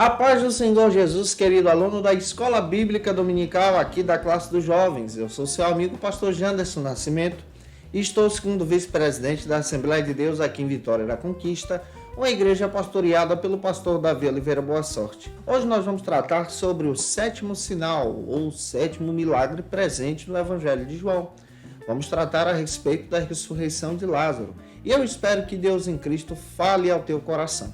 A paz do Senhor Jesus, querido aluno da Escola Bíblica Dominical aqui da classe dos jovens. Eu sou seu amigo pastor Janderson Nascimento e estou segundo vice-presidente da Assembleia de Deus aqui em Vitória da Conquista, uma igreja pastoreada pelo pastor Davi Oliveira Boa Sorte. Hoje nós vamos tratar sobre o sétimo sinal ou sétimo milagre presente no Evangelho de João. Vamos tratar a respeito da ressurreição de Lázaro e eu espero que Deus em Cristo fale ao teu coração.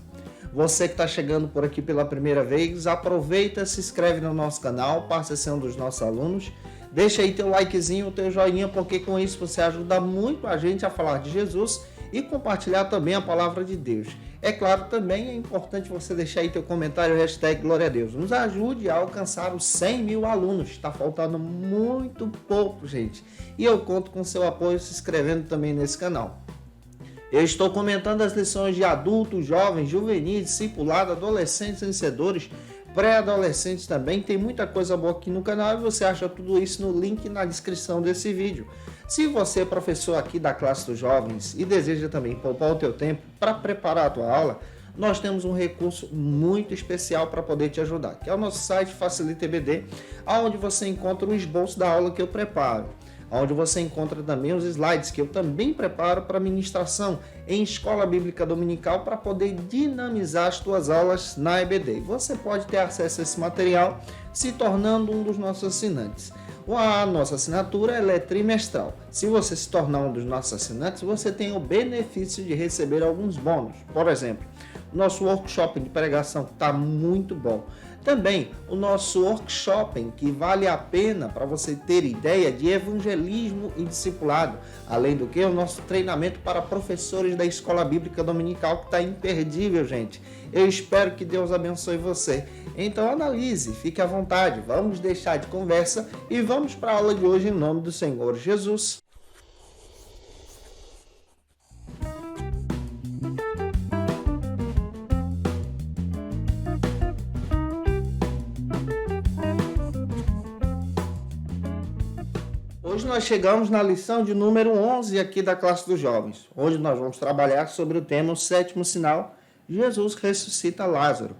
Você que está chegando por aqui pela primeira vez, aproveita, se inscreve no nosso canal, passa a ser um dos nossos alunos, deixa aí teu likezinho, teu joinha, porque com isso você ajuda muito a gente a falar de Jesus e compartilhar também a palavra de Deus. É claro, também é importante você deixar aí teu comentário, hashtag Glória a Deus. Nos ajude a alcançar os 100 mil alunos. Está faltando muito pouco, gente. E eu conto com seu apoio se inscrevendo também nesse canal. Eu estou comentando as lições de adultos, jovens, juvenis, discipulado, adolescentes, vencedores, pré-adolescentes também. Tem muita coisa boa aqui no canal e você acha tudo isso no link na descrição desse vídeo. Se você é professor aqui da classe dos jovens e deseja também poupar o teu tempo para preparar a tua aula, nós temos um recurso muito especial para poder te ajudar, que é o nosso site Facilita EBD, onde você encontra o esboço da aula que eu preparo, onde você encontra também os slides que eu também preparo para ministração em escola bíblica dominical para poder dinamizar as tuas aulas na EBD. Você pode ter acesso a esse material se tornando um dos nossos assinantes. A nossa assinatura ela é trimestral. Se você se tornar um dos nossos assinantes, você tem o benefício de receber alguns bônus. Por exemplo, o nosso workshop de pregação que está muito bom. Também o nosso workshop que vale a pena para você ter ideia de evangelismo e discipulado. Além do que, o nosso treinamento para professores da Escola Bíblica Dominical que está imperdível, gente. Eu espero que Deus abençoe você. Então analise, fique à vontade. Vamos deixar de conversa e vamos para a aula de hoje em nome do Senhor Jesus. Hoje nós chegamos na lição de número 11 aqui da classe dos jovens, onde nós vamos trabalhar sobre o tema o sétimo sinal, Jesus ressuscita Lázaro.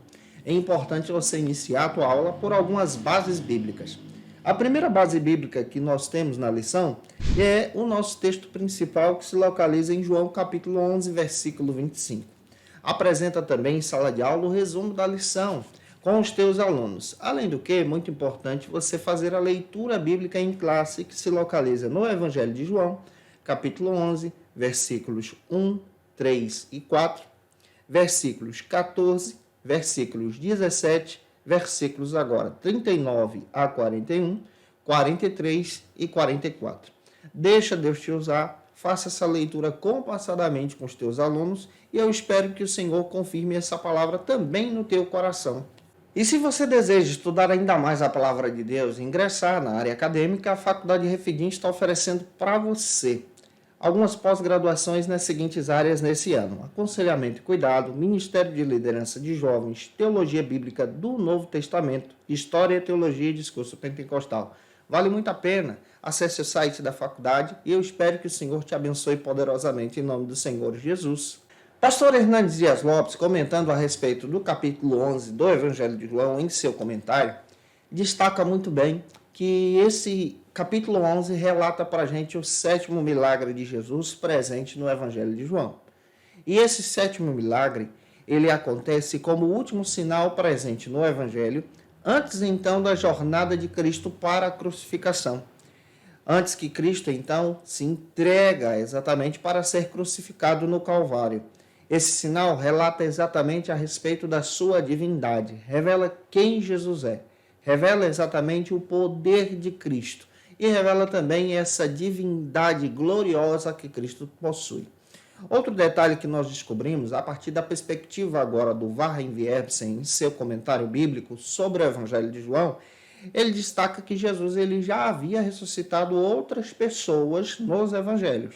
É importante você iniciar a tua aula por algumas bases bíblicas. A primeira base bíblica que nós temos na lição é o nosso texto principal que se localiza em João capítulo 11, versículo 25. Apresenta também em sala de aula o resumo da lição com os teus alunos. Além do que, é muito importante você fazer a leitura bíblica em classe que se localiza no Evangelho de João, capítulo 11, versículos 1, 3 e 4, versículos 14, versículos 17, versículos agora 39 a 41, 43 e 44. Deixa Deus te usar, faça essa leitura compassadamente com os teus alunos e eu espero que o Senhor confirme essa palavra também no teu coração. E se você deseja estudar ainda mais a palavra de Deus e ingressar na área acadêmica, a Faculdade Refidim está oferecendo para você algumas pós-graduações nas seguintes áreas nesse ano: aconselhamento e cuidado, Ministério de Liderança de Jovens, Teologia Bíblica do Novo Testamento, História, Teologia e Discurso Pentecostal. Vale muito a pena. Acesse o site da faculdade e eu espero que o Senhor te abençoe poderosamente em nome do Senhor Jesus. Pastor Hernandes Dias Lopes, comentando a respeito do capítulo 11 do Evangelho de João, em seu comentário, destaca muito bem que esse capítulo 11 relata para a gente o sétimo milagre de Jesus presente no Evangelho de João. E esse sétimo milagre, ele acontece como o último sinal presente no Evangelho, antes então da jornada de Cristo para a crucificação. Antes que Cristo então se entrega exatamente para ser crucificado no Calvário. Esse sinal relata exatamente a respeito da sua divindade, revela quem Jesus é, revela exatamente o poder de Cristo e revela também essa divindade gloriosa que Cristo possui. Outro detalhe que nós descobrimos, a partir da perspectiva agora do Warren Wiersbe, em seu comentário bíblico sobre o Evangelho de João, ele destaca que Jesus ele já havia ressuscitado outras pessoas nos evangelhos.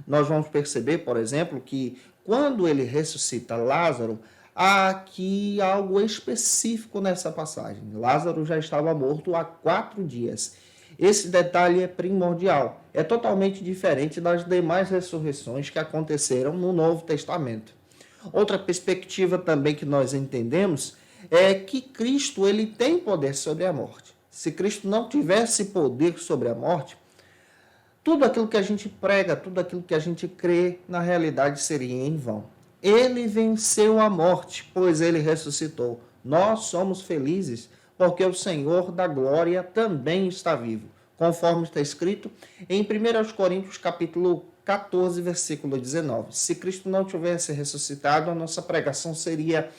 Nós vamos perceber, por exemplo, que quando ele ressuscita Lázaro, há aqui algo específico nessa passagem. Lázaro já estava morto há 4 dias. Esse detalhe é primordial. É totalmente diferente das demais ressurreições que aconteceram no Novo Testamento. Outra perspectiva também que nós entendemos é que Cristo ele tem poder sobre a morte. Se Cristo não tivesse poder sobre a morte, tudo aquilo que a gente prega, tudo aquilo que a gente crê, na realidade seria em vão. Ele venceu a morte, pois ele ressuscitou. Nós somos felizes porque o Senhor da glória também está vivo, conforme está escrito em 1 Coríntios capítulo 14, versículo 19. Se Cristo não tivesse ressuscitado, a nossa pregação seria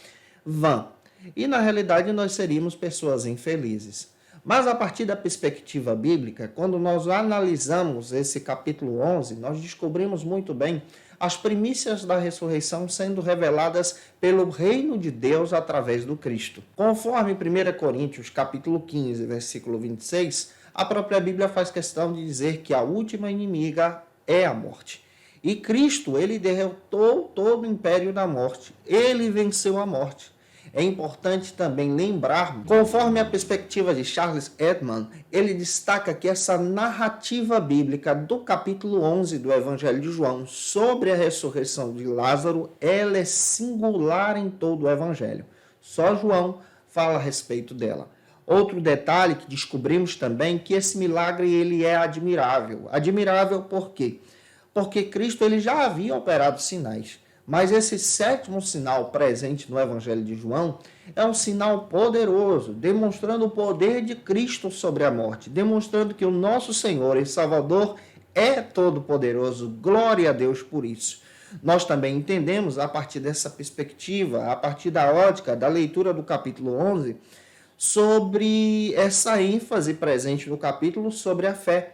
vã. E na realidade nós seríamos pessoas infelizes. Mas a partir da perspectiva bíblica, quando nós analisamos esse capítulo 11, nós descobrimos muito bem as primícias da ressurreição sendo reveladas pelo reino de Deus através do Cristo. Conforme 1 Coríntios capítulo 15, versículo 26, a própria Bíblia faz questão de dizer que a última inimiga é a morte. E Cristo, ele derrotou todo o império da morte. Ele venceu a morte. É importante também lembrar, conforme a perspectiva de Charles Edman, ele destaca que essa narrativa bíblica do capítulo 11 do Evangelho de João sobre a ressurreição de Lázaro, ela é singular em todo o Evangelho. Só João fala a respeito dela. Outro detalhe que descobrimos também, que esse milagre ele é admirável. Admirável por quê? Porque Cristo ele já havia operado sinais. Mas esse sétimo sinal presente no Evangelho de João é um sinal poderoso, demonstrando o poder de Cristo sobre a morte, demonstrando que o nosso Senhor e Salvador é todo-poderoso. Glória a Deus por isso. Nós também entendemos, a partir dessa perspectiva, a partir da ótica, da leitura do capítulo 11, sobre essa ênfase presente no capítulo sobre a fé.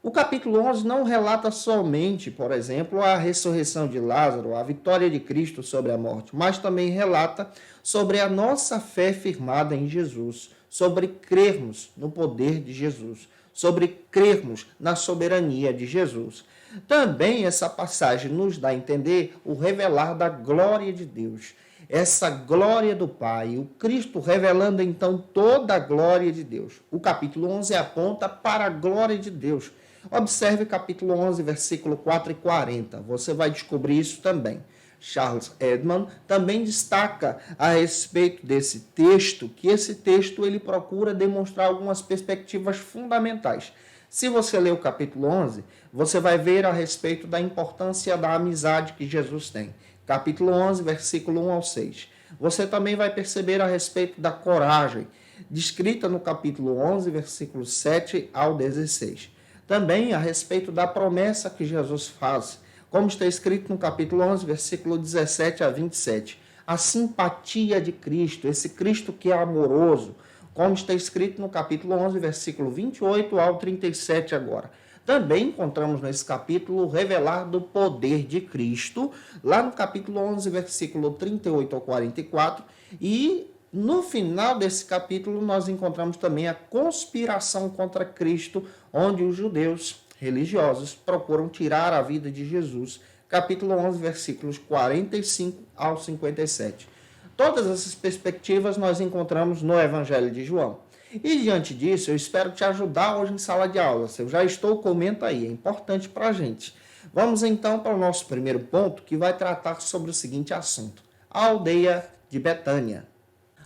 O capítulo 11 não relata somente, por exemplo, a ressurreição de Lázaro, a vitória de Cristo sobre a morte, mas também relata sobre a nossa fé firmada em Jesus, sobre crermos no poder de Jesus, sobre crermos na soberania de Jesus. Também essa passagem nos dá a entender o revelar da glória de Deus, essa glória do Pai, o Cristo revelando então toda a glória de Deus. O capítulo 11 aponta para a glória de Deus. Observe capítulo 11, versículo 4 e 40. Você vai descobrir isso também. Charles Edman também destaca a respeito desse texto, que esse texto ele procura demonstrar algumas perspectivas fundamentais. Se você ler o capítulo 11, você vai ver a respeito da importância da amizade que Jesus tem. Capítulo 11, versículo 1 ao 6. Você também vai perceber a respeito da coragem, descrita no capítulo 11, versículo 7 ao 16. Também a respeito da promessa que Jesus faz, como está escrito no capítulo 11, versículo 17 a 27. A simpatia de Cristo, esse Cristo que é amoroso, como está escrito no capítulo 11, versículo 28 ao 37 agora. Também encontramos nesse capítulo o revelar do poder de Cristo, lá no capítulo 11, versículo 38 ao 44, e no final desse capítulo, nós encontramos também a conspiração contra Cristo, onde os judeus religiosos procuram tirar a vida de Jesus. Capítulo 11, versículos 45 ao 57. Todas essas perspectivas nós encontramos no Evangelho de João. E diante disso, eu espero te ajudar hoje em sala de aula. Se eu já estou, comenta aí, é importante para a gente. Vamos então para o nosso primeiro ponto, que vai tratar sobre o seguinte assunto: a aldeia de Betânia.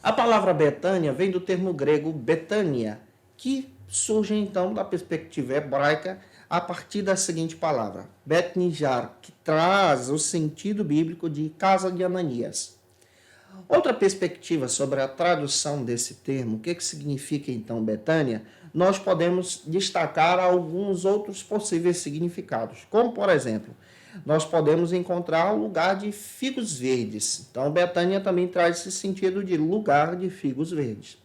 A palavra Betânia vem do termo grego Betânia, que surge então da perspectiva hebraica a partir da seguinte palavra, Bet-Nijar, que traz o sentido bíblico de casa de Ananias. Outra perspectiva sobre a tradução desse termo, o que significa então Betânia, nós podemos destacar alguns outros possíveis significados, como por exemplo, nós podemos encontrar o lugar de figos verdes. Então, Betânia também traz esse sentido de lugar de figos verdes.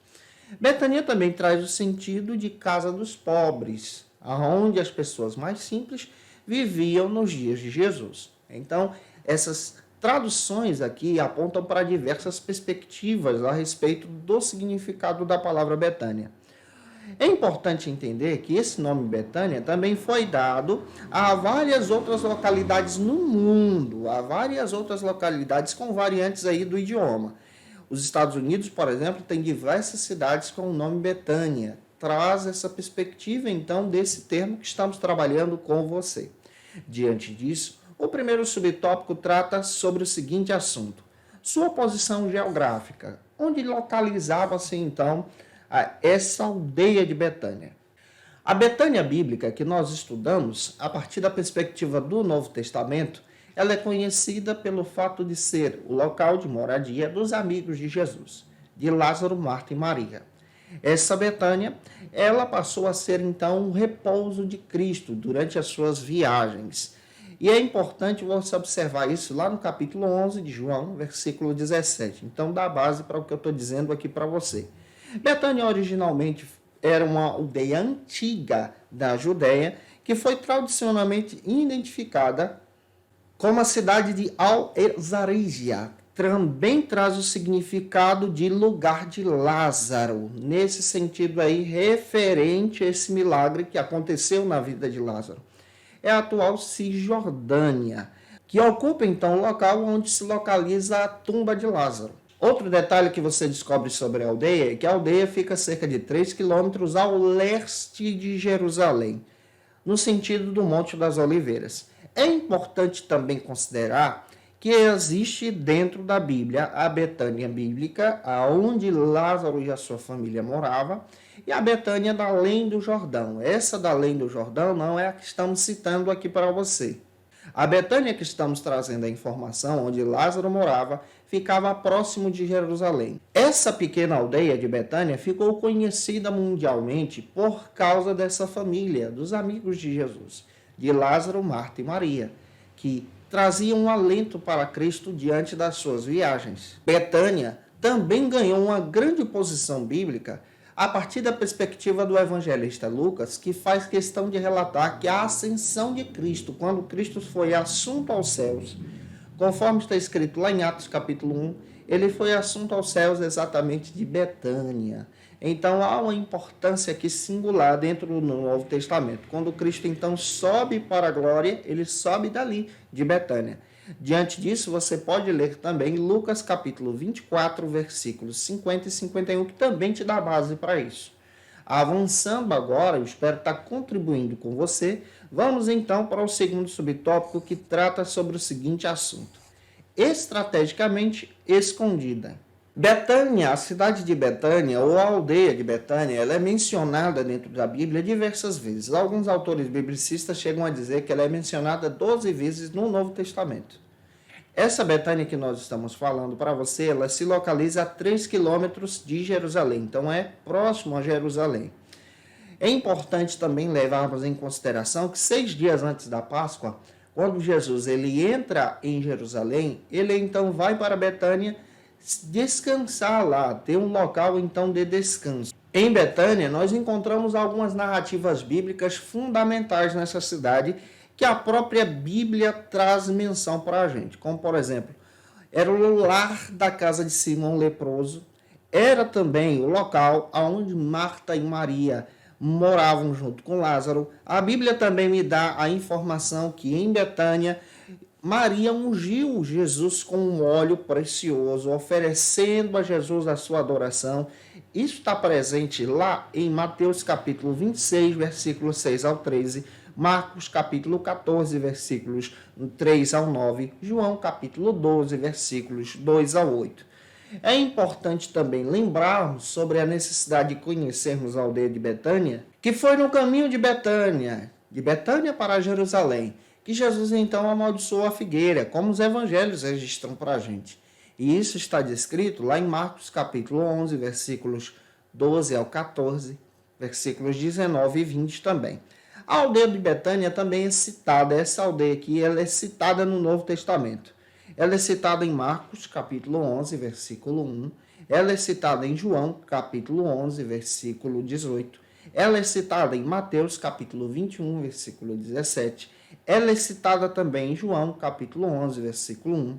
Betânia também traz o sentido de casa dos pobres, onde as pessoas mais simples viviam nos dias de Jesus. Então, essas traduções aqui apontam para diversas perspectivas a respeito do significado da palavra Betânia. É importante entender que esse nome Betânia também foi dado a várias outras localidades no mundo, a várias outras localidades com variantes aí do idioma. Os Estados Unidos, por exemplo, tem diversas cidades com o nome Betânia. Traz essa perspectiva, então, desse termo que estamos trabalhando com você. Diante disso, o primeiro subtópico trata sobre o seguinte assunto: Sua posição geográfica, onde localizava-se então essa aldeia de Betânia. A Betânia bíblica que nós estudamos, a partir da perspectiva do Novo Testamento, ela é conhecida pelo fato de ser o local de moradia dos amigos de Jesus, de Lázaro, Marta e Maria. Essa Betânia, ela passou a ser então um repouso de Cristo durante as suas viagens. E é importante você observar isso lá no capítulo 11 de João, versículo 17. Então dá base para o que eu estou dizendo aqui para você. Betânia originalmente era uma aldeia antiga da Judéia, que foi tradicionalmente identificada como a cidade de Al-Ezarígia. Também traz o significado de lugar de Lázaro, nesse sentido aí, referente a esse milagre que aconteceu na vida de Lázaro. É a atual Cisjordânia, que ocupa então o local onde se localiza a tumba de Lázaro. Outro detalhe que você descobre sobre a aldeia é que a aldeia fica a cerca de 3 quilômetros ao leste de Jerusalém, no sentido do Monte das Oliveiras. É importante também considerar que existe dentro da Bíblia a Betânia bíblica, onde Lázaro e a sua família moravam, e a Betânia da além do Jordão. Essa da além do Jordão não é a que estamos citando aqui para você. A Betânia que estamos trazendo a informação, onde Lázaro morava, ficava próximo de Jerusalém. Essa pequena aldeia de Betânia ficou conhecida mundialmente por causa dessa família, dos amigos de Jesus, de Lázaro, Marta e Maria, que traziam um alento para Cristo diante das suas viagens. Betânia também ganhou uma grande posição bíblica a partir da perspectiva do evangelista Lucas, que faz questão de relatar que a ascensão de Cristo, quando Cristo foi assunto aos céus, conforme está escrito lá em Atos capítulo 1, ele foi assunto aos céus exatamente de Betânia. Então há uma importância aqui singular dentro do Novo Testamento. Quando Cristo então sobe para a glória, ele sobe dali, de Betânia. Diante disso, você pode ler também Lucas capítulo 24, versículos 50 e 51, que também te dá base para isso. Avançando agora, eu espero estar contribuindo com você, vamos então para o segundo subtópico que trata sobre o seguinte assunto: estrategicamente escondida. Betânia, a cidade de Betânia, ou a aldeia de Betânia, ela é mencionada dentro da Bíblia diversas vezes. Alguns autores biblicistas chegam a dizer que ela é mencionada 12 vezes no Novo Testamento. Essa Betânia que nós estamos falando para você, ela se localiza a 3 quilômetros de Jerusalém, então é próximo a Jerusalém. É importante também levarmos em consideração que 6 dias antes da Páscoa, quando Jesus ele entra em Jerusalém, ele então vai para Betânia descansar lá, ter um local então de descanso. Em Betânia, nós encontramos algumas narrativas bíblicas fundamentais nessa cidade que a própria Bíblia traz menção para a gente, como por exemplo, era o lar da casa de Simão leproso, era também o local onde Marta e Maria moravam junto com Lázaro. A Bíblia também me dá a informação que em Betânia Maria ungiu Jesus com um óleo precioso, oferecendo a Jesus a sua adoração. Isso está presente lá em Mateus capítulo 26, versículos 6 ao 13, Marcos capítulo 14, versículos 3 ao 9, João capítulo 12, versículos 2 ao 8. É importante também lembrarmos sobre a necessidade de conhecermos a aldeia de Betânia, que foi no caminho de Betânia para Jerusalém, que Jesus então amaldiçoou a figueira, como os evangelhos registram para a gente. E isso está descrito lá em Marcos capítulo 11, versículos 12 ao 14, versículos 19 e 20 também. A aldeia de Betânia também é citada, essa aldeia aqui ela é citada no Novo Testamento. Ela é citada em Marcos capítulo 11, versículo 1, ela é citada em João capítulo 11, versículo 18, ela é citada em Mateus capítulo 21, versículo 17, ela é citada também em João, capítulo 11, versículo 1,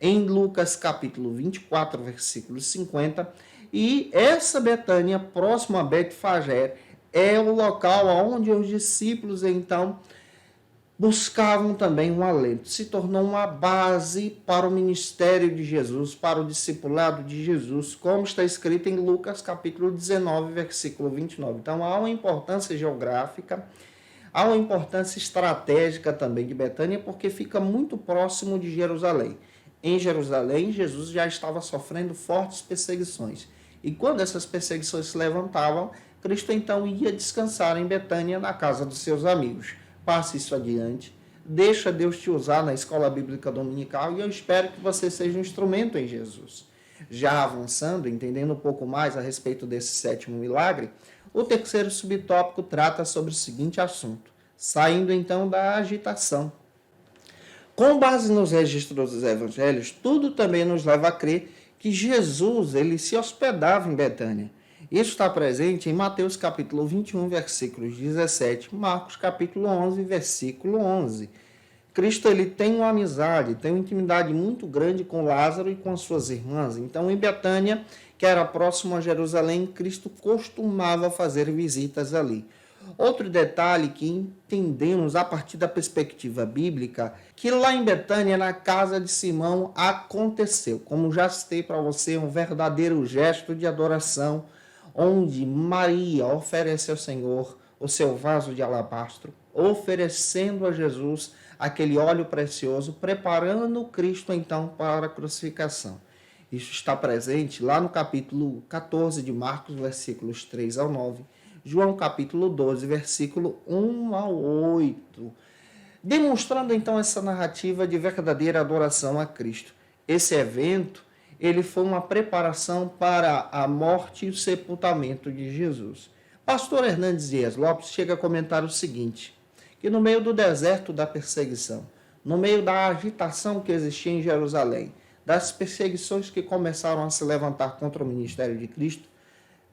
em Lucas, capítulo 24, versículo 50, e essa Betânia, próxima a Betfagé, é o local onde os discípulos, então, buscavam também um alento. Se tornou uma base para o ministério de Jesus, para o discipulado de Jesus, como está escrito em Lucas, capítulo 19, versículo 29. Então, há uma importância geográfica, há uma importância estratégica também de Betânia, porque fica muito próximo de Jerusalém. Em Jerusalém, Jesus já estava sofrendo fortes perseguições. E quando essas perseguições se levantavam, Cristo então ia descansar em Betânia, na casa dos seus amigos. Passe isso adiante. Deixa Deus te usar na escola bíblica dominical e eu espero que você seja um instrumento em Jesus. Já avançando, entendendo um pouco mais a respeito desse sétimo milagre, o terceiro subtópico trata sobre o seguinte assunto, saindo então da agitação. Com base nos registros dos evangelhos, tudo também nos leva a crer que Jesus ele se hospedava em Betânia. Isso está presente em Mateus capítulo 21, versículos 17, Marcos capítulo 11, versículo 11. Cristo ele tem uma amizade, tem uma intimidade muito grande com Lázaro e com suas irmãs. Então, em Betânia, que era próximo a Jerusalém, Cristo costumava fazer visitas ali. Outro detalhe que entendemos a partir da perspectiva bíblica, que lá em Betânia, na casa de Simão, aconteceu, como já citei para você, um verdadeiro gesto de adoração, onde Maria oferece ao Senhor o seu vaso de alabastro, oferecendo a Jesus aquele óleo precioso, preparando Cristo então para a crucificação. Isso está presente lá no capítulo 14 de Marcos, versículos 3 ao 9, João capítulo 12, versículo 1 ao 8, demonstrando então essa narrativa de verdadeira adoração a Cristo. Esse evento, ele foi uma preparação para a morte e o sepultamento de Jesus. Pastor Hernandes Dias Lopes chega a comentar o seguinte, que no meio do deserto da perseguição, no meio da agitação que existia em Jerusalém, das perseguições que começaram a se levantar contra o ministério de Cristo,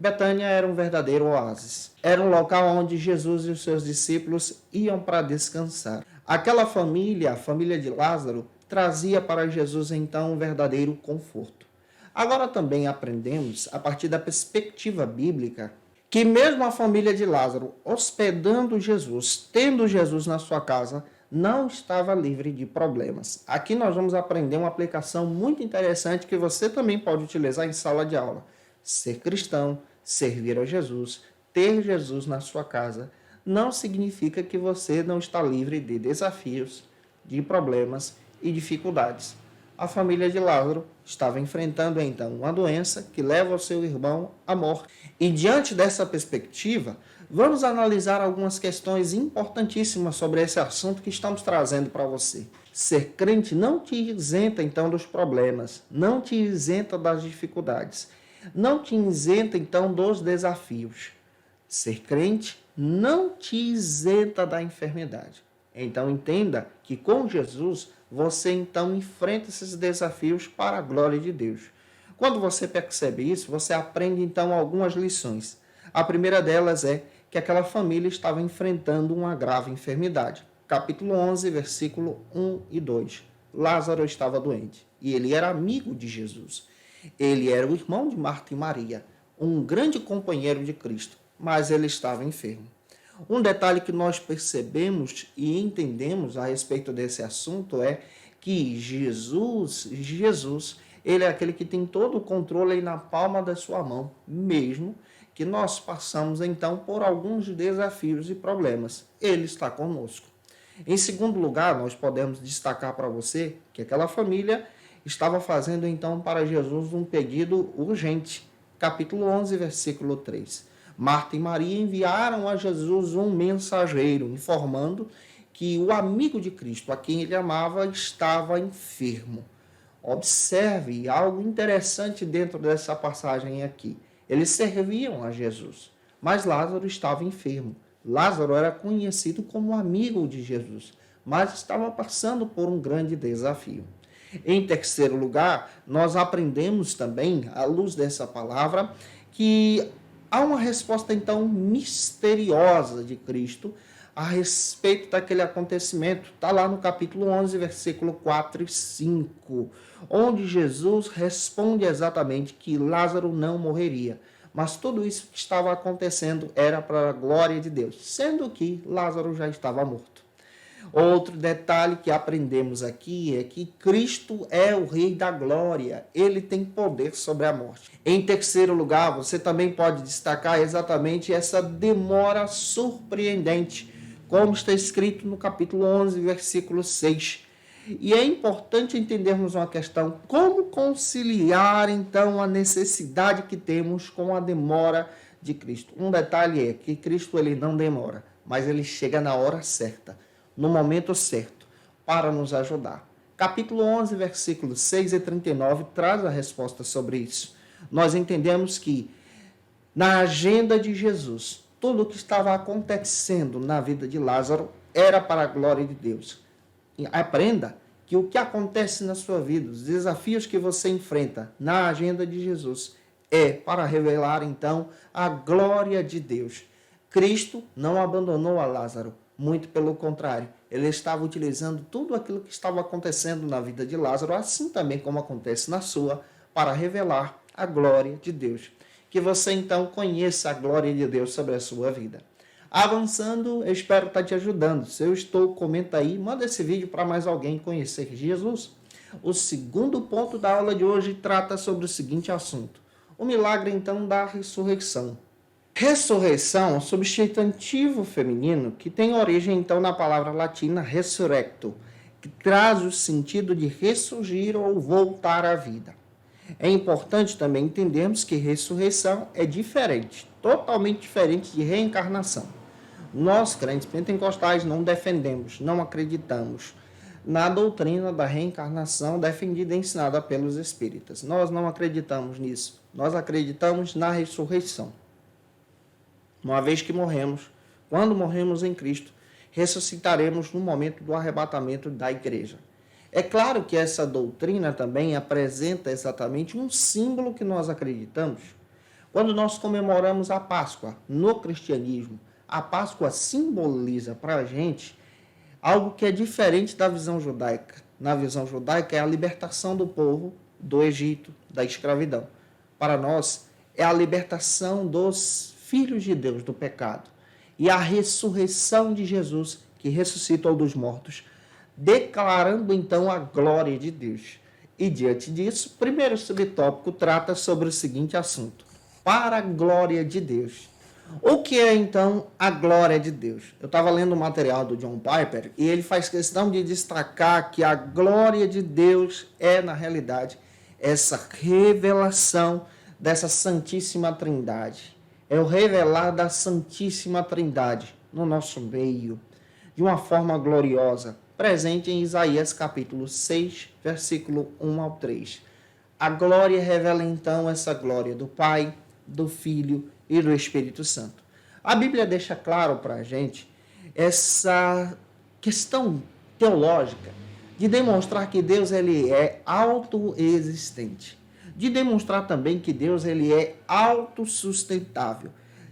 Betânia era um verdadeiro oásis. Era um local onde Jesus e os seus discípulos iam para descansar. Aquela família, a família de Lázaro, trazia para Jesus então um verdadeiro conforto. Agora também aprendemos, a partir da perspectiva bíblica, que mesmo a família de Lázaro, hospedando Jesus, tendo Jesus na sua casa, não estava livre de problemas. Aqui nós vamos aprender uma aplicação muito interessante que você também pode utilizar em sala de aula. Ser cristão, servir a Jesus, ter Jesus na sua casa, não significa que você não está livre de desafios, de problemas e dificuldades. A família de Lázaro estava enfrentando então uma doença que leva o seu irmão à morte. E diante dessa perspectiva, vamos analisar algumas questões importantíssimas sobre esse assunto que estamos trazendo para você. Ser crente não te isenta então dos problemas, não te isenta das dificuldades, não te isenta então dos desafios. Ser crente não te isenta da enfermidade. Então entenda que com Jesus você então enfrenta esses desafios para a glória de Deus. Quando você percebe isso, você aprende então algumas lições. A primeira delas é que aquela família estava enfrentando uma grave enfermidade. Capítulo 11, versículo 1 e 2. Lázaro estava doente e ele era amigo de Jesus. Ele era o irmão de Marta e Maria, um grande companheiro de Cristo, mas ele estava enfermo. Um detalhe que nós percebemos e entendemos a respeito desse assunto é que Jesus, ele é aquele que tem todo o controle aí na palma da sua mão, mesmo que nós passamos então por alguns desafios e problemas. Ele está conosco. Em segundo lugar, nós podemos destacar para você que aquela família estava fazendo então para Jesus um pedido urgente. Capítulo 11, versículo 3. Marta e Maria enviaram a Jesus um mensageiro, informando que o amigo de Cristo, a quem ele amava, estava enfermo. Observe algo interessante dentro dessa passagem aqui. Eles serviam a Jesus, mas Lázaro estava enfermo. Lázaro era conhecido como amigo de Jesus, mas estava passando por um grande desafio. Em terceiro lugar, nós aprendemos também, à luz dessa palavra, que há uma resposta então misteriosa de Cristo a respeito daquele acontecimento. Está lá no capítulo 11, versículo 4 e 5, onde Jesus responde exatamente que Lázaro não morreria. Mas tudo isso que estava acontecendo era para a glória de Deus, sendo que Lázaro já estava morto. Outro detalhe que aprendemos aqui é que Cristo é o Rei da Glória. Ele tem poder sobre a morte. Em terceiro lugar, você também pode destacar exatamente essa demora surpreendente, como está escrito no capítulo 11, versículo 6. E é importante entendermos uma questão: como conciliar, então, a necessidade que temos com a demora de Cristo. Um detalhe é que Cristo ele não demora, mas ele chega na hora certa, no momento certo, para nos ajudar. Capítulo 11, versículos 6 e 39 traz a resposta sobre isso. Nós entendemos que na agenda de Jesus, tudo o que estava acontecendo na vida de Lázaro era para a glória de Deus. E aprenda que o que acontece na sua vida, os desafios que você enfrenta na agenda de Jesus, é para revelar, então, a glória de Deus. Cristo não abandonou a Lázaro, muito pelo contrário. Ele estava utilizando tudo aquilo que estava acontecendo na vida de Lázaro, assim também como acontece na sua, para revelar a glória de Deus. Que você, então, conheça a glória de Deus sobre a sua vida. Avançando, eu espero estar te ajudando. Se eu estou, comenta aí, manda esse vídeo para mais alguém conhecer Jesus. O segundo ponto da aula de hoje trata sobre o seguinte assunto: o milagre, então, da ressurreição. Ressurreição é um substantivo feminino que tem origem, então, na palavra latina resurrecto, que traz o sentido de ressurgir ou voltar à vida. É importante também entendermos que ressurreição é diferente, totalmente diferente de reencarnação. Nós, crentes pentecostais, não defendemos, não acreditamos na doutrina da reencarnação defendida e ensinada pelos espíritas. Nós não acreditamos nisso. Nós acreditamos na ressurreição. Uma vez que morremos, quando morremos em Cristo, ressuscitaremos no momento do arrebatamento da igreja. É claro que essa doutrina também apresenta exatamente um símbolo que nós acreditamos. Quando nós comemoramos a Páscoa no cristianismo, a Páscoa simboliza para a gente algo que é diferente da visão judaica. Na visão judaica é a libertação do povo do Egito, da escravidão. Para nós, é a libertação dos filhos de Deus do pecado. E a ressurreição de Jesus, que ressuscitou dos mortos, declarando então a glória de Deus. E diante disso, o primeiro subtópico trata sobre o seguinte assunto: para a glória de Deus. O que é, então, a glória de Deus? Eu estava lendo o material do John Piper e ele faz questão de destacar que a glória de Deus é, na realidade, essa revelação dessa Santíssima Trindade. É o revelar da Santíssima Trindade no nosso meio, de uma forma gloriosa, presente em Isaías capítulo 6, versículo 1 ao 3. A glória revela, então, essa glória do Pai, do Filho e do Espírito Santo. A Bíblia deixa claro para a gente essa questão teológica de demonstrar que Deus ele é autoexistente, de demonstrar também que Deus ele é autossustentável,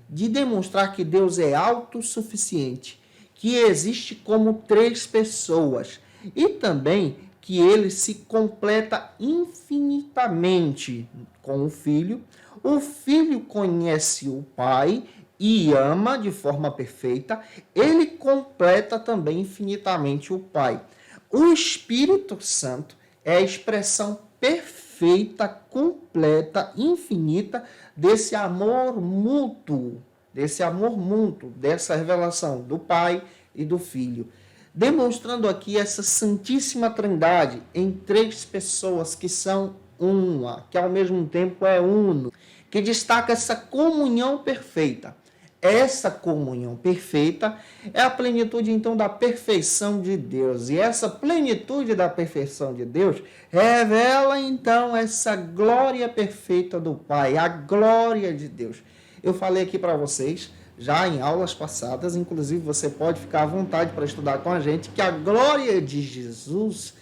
de demonstrar que Deus é autossuficiente, que existe como três pessoas e também que ele se completa infinitamente com o Filho. O Filho conhece o Pai e ama de forma perfeita. Ele completa também infinitamente o Pai. O Espírito Santo é a expressão perfeita, completa, infinita desse amor mútuo, dessa revelação do Pai e do Filho. Demonstrando aqui essa Santíssima Trindade em três pessoas que são uma, que ao mesmo tempo é uno, que destaca essa comunhão perfeita. Essa comunhão perfeita é a plenitude, então, da perfeição de Deus. E essa plenitude da perfeição de Deus revela, então, essa glória perfeita do Pai, a glória de Deus. Eu falei aqui para vocês, já em aulas passadas, inclusive você pode ficar à vontade para estudar com a gente, que a glória de Jesus,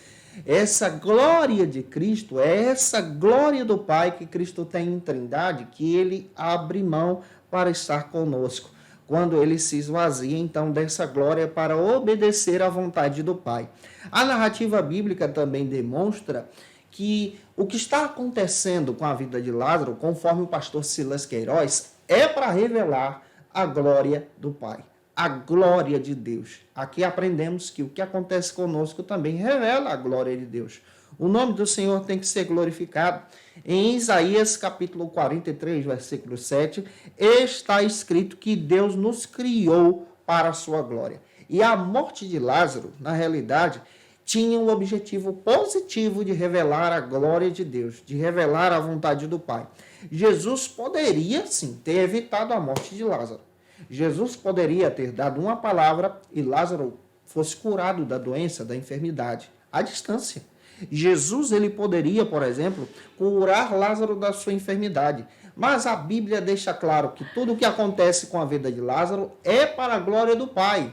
essa glória de Cristo, é essa glória do Pai que Cristo tem em Trindade, que ele abre mão para estar conosco, quando ele se esvazia, então, dessa glória para obedecer à vontade do Pai. A narrativa bíblica também demonstra que o que está acontecendo com a vida de Lázaro, conforme o pastor Silas Queiroz, é para revelar a glória do Pai, a glória de Deus. Aqui aprendemos que o que acontece conosco também revela a glória de Deus. O nome do Senhor tem que ser glorificado. Em Isaías capítulo 43, versículo 7, está escrito que Deus nos criou para a sua glória. E a morte de Lázaro, na realidade, tinha o objetivo positivo de revelar a glória de Deus, de revelar a vontade do Pai. Jesus poderia, sim, ter evitado a morte de Lázaro. Jesus poderia ter dado uma palavra e Lázaro fosse curado da doença, da enfermidade, à distância. Jesus, ele poderia, por exemplo, curar Lázaro da sua enfermidade. Mas a Bíblia deixa claro que tudo o que acontece com a vida de Lázaro é para a glória do Pai.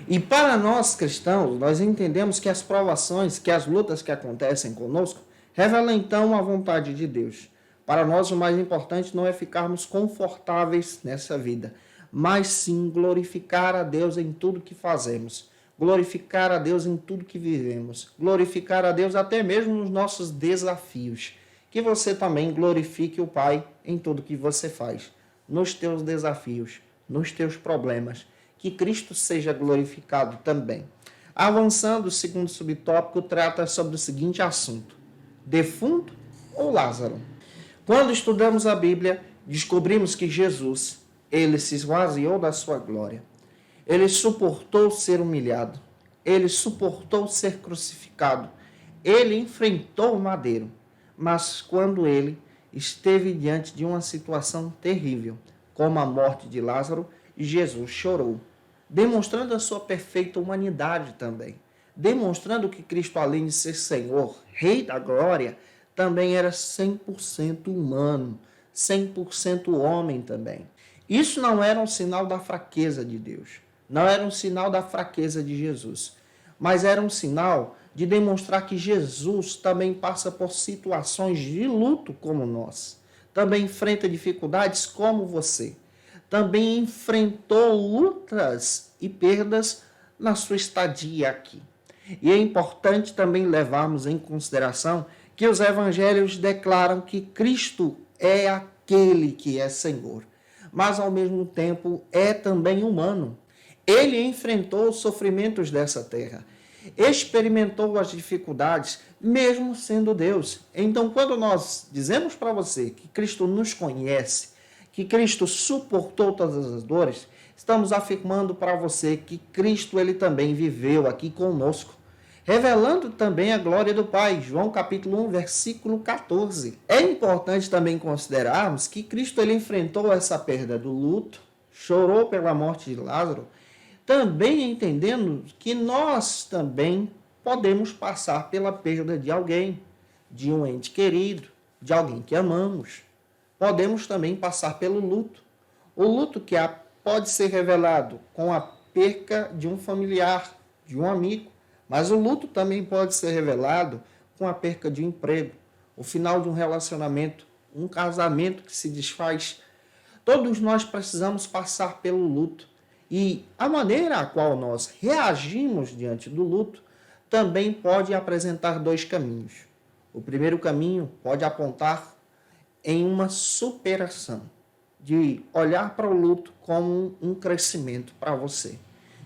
E para nós cristãos, nós entendemos que as provações, que as lutas que acontecem conosco, revelam então a vontade de Deus. Para nós, o mais importante não é ficarmos confortáveis nessa vida, mas sim glorificar a Deus em tudo que fazemos, glorificar a Deus em tudo que vivemos, glorificar a Deus até mesmo nos nossos desafios. Que você também glorifique o Pai em tudo que você faz, nos teus desafios, nos teus problemas. Que Cristo seja glorificado também. Avançando, o segundo subtópico trata sobre o seguinte assunto: defunto ou Lázaro? Quando estudamos a Bíblia, descobrimos que Jesus, ele se esvaziou da sua glória. Ele suportou ser humilhado. Ele suportou ser crucificado. Ele enfrentou o madeiro. Mas quando ele esteve diante de uma situação terrível, como a morte de Lázaro, Jesus chorou, demonstrando a sua perfeita humanidade também, demonstrando que Cristo, além de ser Senhor, Rei da Glória, também era 100% humano, 100% homem também. Isso não era um sinal da fraqueza de Deus, não era um sinal da fraqueza de Jesus, mas era um sinal de demonstrar que Jesus também passa por situações de luto como nós, também enfrenta dificuldades como você, também enfrentou lutas e perdas na sua estadia aqui. E é importante também levarmos em consideração que os evangelhos declaram que Cristo é aquele que é Senhor, mas ao mesmo tempo é também humano. Ele enfrentou os sofrimentos dessa terra, experimentou as dificuldades, mesmo sendo Deus. Então, quando nós dizemos para você que Cristo nos conhece, que Cristo suportou todas as dores, estamos afirmando para você que Cristo ele também viveu aqui conosco, revelando também a glória do Pai. João capítulo 1, versículo 14. É importante também considerarmos que Cristo ele enfrentou essa perda do luto, chorou pela morte de Lázaro, também entendendo que nós também podemos passar pela perda de alguém, de um ente querido, de alguém que amamos. Podemos também passar pelo luto. O luto que pode ser revelado com a perca de um familiar, de um amigo, mas o luto também pode ser revelado com a perca de um emprego, o final de um relacionamento, um casamento que se desfaz. Todos nós precisamos passar pelo luto. E a maneira a qual nós reagimos diante do luto também pode apresentar dois caminhos. O primeiro caminho pode apontar em uma superação, de olhar para o luto como um crescimento para você,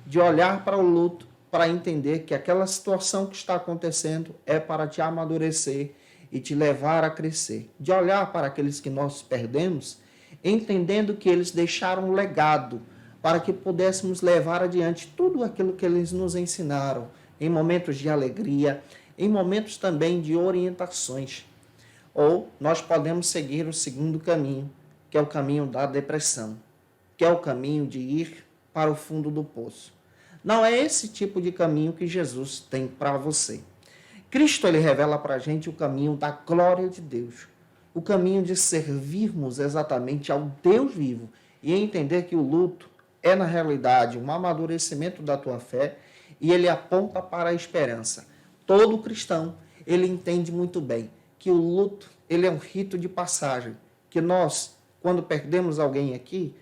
de olhar para o luto para entender que aquela situação que está acontecendo é para te amadurecer e te levar a crescer, de olhar para aqueles que nós perdemos, entendendo que eles deixaram um legado para que pudéssemos levar adiante tudo aquilo que eles nos ensinaram, em momentos de alegria, em momentos também de orientações. Ou nós podemos seguir o segundo caminho, que é o caminho da depressão, que é o caminho de ir para o fundo do poço. Não é esse tipo de caminho que Jesus tem para você. Cristo ele revela para a gente o caminho da glória de Deus, o caminho de servirmos exatamente ao Deus vivo e entender que o luto é, na realidade, um amadurecimento da tua fé e ele aponta para a esperança. Todo cristão, ele entende muito bem que o luto ele é um rito de passagem, que nós, quando perdemos alguém aqui,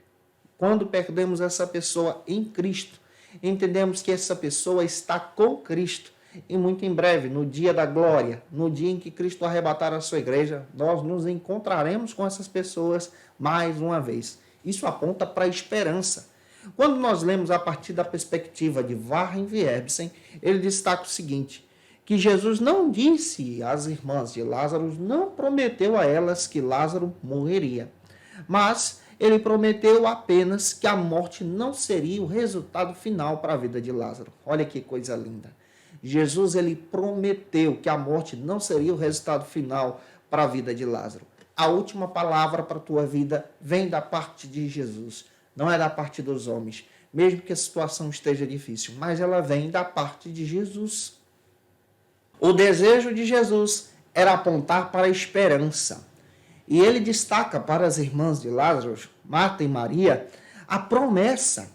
quando perdemos essa pessoa em Cristo, entendemos que essa pessoa está com Cristo e muito em breve, no dia da glória, no dia em que Cristo arrebatar a sua igreja, nós nos encontraremos com essas pessoas mais uma vez. Isso aponta para a esperança. Quando nós lemos a partir da perspectiva de Warren Wiersbe, ele destaca o seguinte, que Jesus não disse às irmãs de Lázaro, não prometeu a elas que Lázaro morreria, mas ele prometeu apenas que a morte não seria o resultado final para a vida de Lázaro. Olha que coisa linda. Jesus ele prometeu que a morte não seria o resultado final para a vida de Lázaro. A última palavra para a tua vida vem da parte de Jesus, não é da parte dos homens, mesmo que a situação esteja difícil, mas ela vem da parte de Jesus. O desejo de Jesus era apontar para a esperança. E ele destaca para as irmãs de Lázaro, Marta e Maria, a promessa.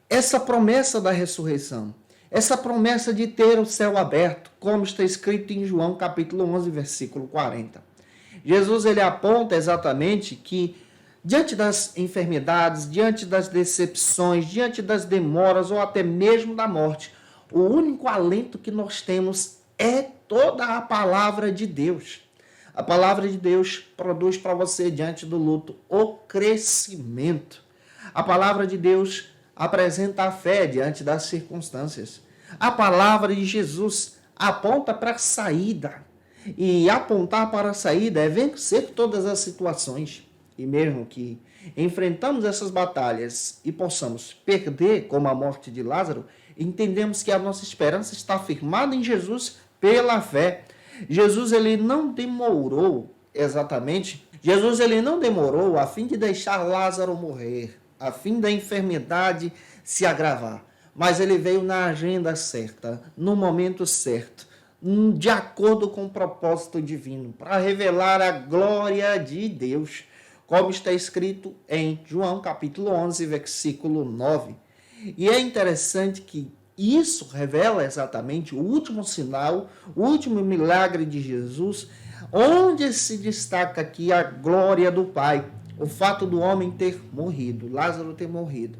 Essa promessa da ressurreição. Essa promessa de ter o céu aberto, como está escrito em João capítulo 11, versículo 40. Jesus ele aponta exatamente que diante das enfermidades, diante das decepções, diante das demoras ou até mesmo da morte, o único alento que nós temos é toda a palavra de Deus. A palavra de Deus produz para você, diante do luto, o crescimento. A palavra de Deus apresenta a fé diante das circunstâncias. A palavra de Jesus aponta para a saída. E apontar para a saída é vencer todas as situações. E mesmo que enfrentamos essas batalhas e possamos perder, como a morte de Lázaro, entendemos que a nossa esperança está firmada em Jesus pela fé. Jesus ele não demorou exatamente. Jesus ele não demorou a fim de deixar Lázaro morrer, a fim da enfermidade se agravar. Mas ele veio na agenda certa, no momento certo, de acordo com o propósito divino, para revelar a glória de Deus, como está escrito em João capítulo 11, versículo 9. E é interessante que isso revela exatamente o último sinal, o último milagre de Jesus, onde se destaca aqui a glória do Pai, o fato do homem ter morrido, Lázaro ter morrido,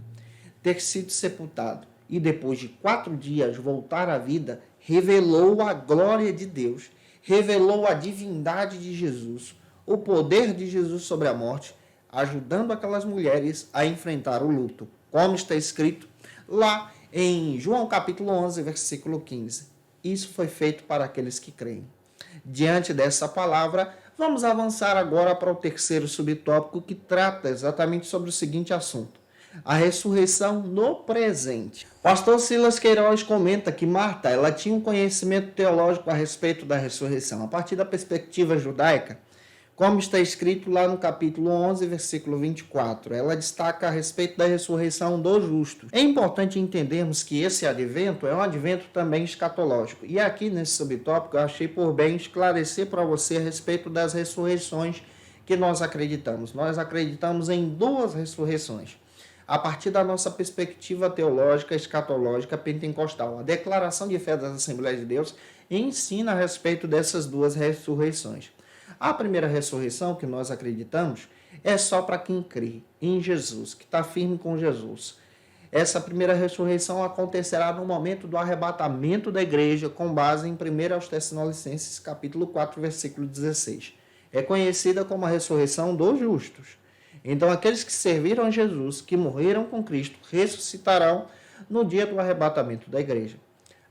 ter sido sepultado e depois de 4 dias voltar à vida, revelou a glória de Deus, revelou a divindade de Jesus, o poder de Jesus sobre a morte, ajudando aquelas mulheres a enfrentar o luto, como está escrito lá em João capítulo 11, versículo 15. Isso foi feito para aqueles que creem. Diante dessa palavra, vamos avançar agora para o terceiro subtópico que trata exatamente sobre o seguinte assunto: a ressurreição no presente. Pastor Silas Queiroz comenta que Marta ela tinha um conhecimento teológico a respeito da ressurreição, a partir da perspectiva judaica, como está escrito lá no capítulo 11, versículo 24. Ela destaca a respeito da ressurreição dos justos. É importante entendermos que esse advento é um advento também escatológico. E aqui nesse subtópico eu achei por bem esclarecer para você a respeito das ressurreições que nós acreditamos. Nós acreditamos em 2 ressurreições. A partir da nossa perspectiva teológica, escatológica, pentecostal. A declaração de fé das Assembleias de Deus ensina a respeito dessas 2 ressurreições. A primeira ressurreição que nós acreditamos é só para quem crê em Jesus, que está firme com Jesus. Essa primeira ressurreição acontecerá no momento do arrebatamento da igreja, com base em 1 Tessalonicenses, capítulo 4, versículo 16. É conhecida como a ressurreição dos justos. Então, aqueles que serviram a Jesus, que morreram com Cristo, ressuscitarão no dia do arrebatamento da igreja.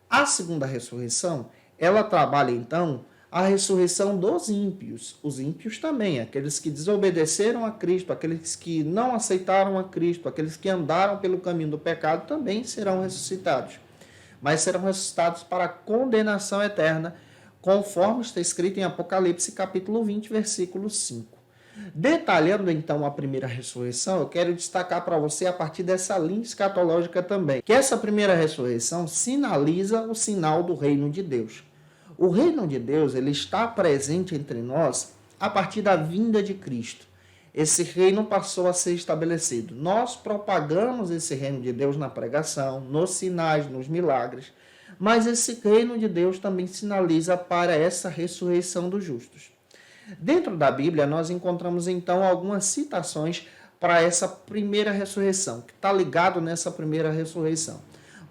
A segunda ressurreição, ela trabalha, então, a ressurreição dos ímpios. Os ímpios também, aqueles que desobedeceram a Cristo, aqueles que não aceitaram a Cristo, aqueles que andaram pelo caminho do pecado, também serão ressuscitados. Mas serão ressuscitados para a condenação eterna, conforme está escrito em Apocalipse, capítulo 20, versículo 5. Detalhando então a primeira ressurreição, eu quero destacar para você a partir dessa linha escatológica também, que essa primeira ressurreição sinaliza o sinal do reino de Deus. O reino de Deus ele está presente entre nós a partir da vinda de Cristo. Esse reino passou a ser estabelecido. Nós propagamos esse reino de Deus na pregação, nos sinais, nos milagres, mas esse reino de Deus também sinaliza para essa ressurreição dos justos. Dentro da Bíblia, nós encontramos então algumas citações para essa primeira ressurreição, que está ligado nessa primeira ressurreição.